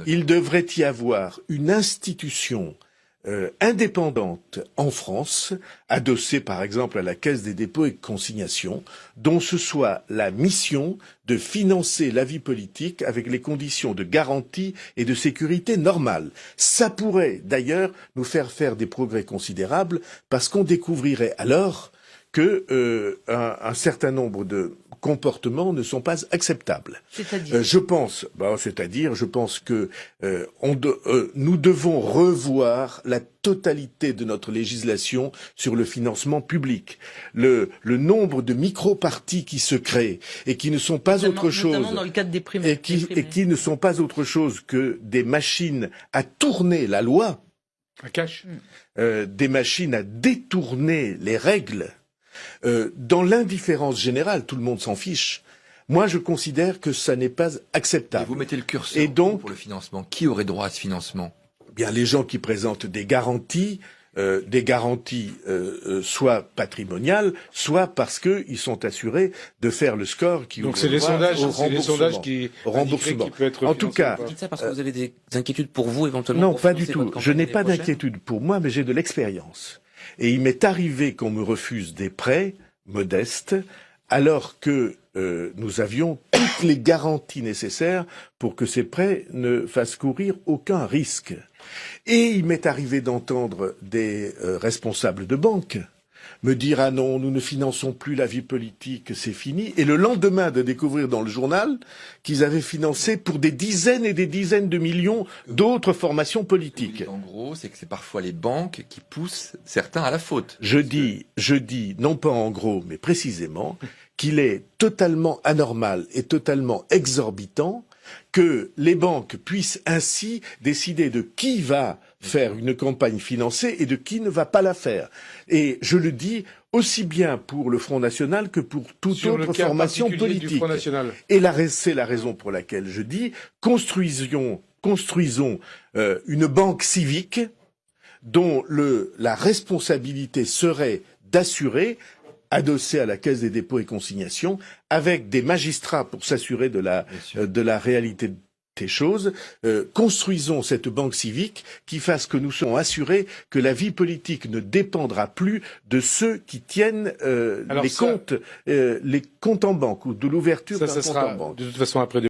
il devrait y avoir une institution indépendante en France, adossée par exemple à la Caisse des dépôts et consignations, dont ce soit la mission de financer la vie politique avec les conditions de garantie et de sécurité normales. Ça pourrait d'ailleurs nous faire faire des progrès considérables parce qu'on découvrirait alors que un certain nombre de comportements ne sont pas acceptables. C'est-à-dire je pense que nous devons revoir la totalité de notre législation sur le financement public. Le nombre de micro-partis qui se créent et qui ne sont pas autre chose, notamment dans le cadre des primaires, et qui ne sont pas autre chose que des machines à tourner la loi, des machines à détourner les règles. Dans l'indifférence générale, tout le monde s'en fiche. Moi, je considère que ça n'est pas acceptable. Et vous mettez le curseur pour le financement. Qui aurait droit à ce financement? Bien, les gens qui présentent des garanties soit patrimoniales, soit parce qu'ils sont assurés de faire le score qui donc c'est les sondages qui remboursement. Qui peut être en tout cas, vous dites ça parce que vous avez des inquiétudes pour vous éventuellement? Non, pas du tout. Je n'ai pas d'inquiétude pour moi, mais j'ai de l'expérience. Et il m'est arrivé qu'on me refuse des prêts modestes, alors que nous avions toutes les garanties nécessaires pour que ces prêts ne fassent courir aucun risque. Et il m'est arrivé d'entendre des responsables de banques me dire « Ah non, nous ne finançons plus la vie politique, c'est fini ». Et le lendemain de découvrir dans le journal qu'ils avaient financé pour des dizaines et des dizaines de millions d'autres formations politiques. En gros, c'est que c'est parfois les banques qui poussent certains à la faute. Je dis, non pas en gros, mais précisément, qu'il est totalement anormal et totalement exorbitant que les banques puissent ainsi décider de qui va faire une campagne financée et de qui ne va pas la faire. Et je le dis aussi bien pour le Front National que pour toute autre formation politique. Et c'est la raison pour laquelle je dis construisons une banque civique dont la responsabilité serait d'assurer, adossé à la Caisse des dépôts et consignations, avec des magistrats pour s'assurer de la réalité des choses. Construisons cette banque civique qui fasse que nous serons assurés que la vie politique ne dépendra plus de ceux qui tiennent les comptes en banque ou de l'ouverture d'un compte en banque. De toute façon, après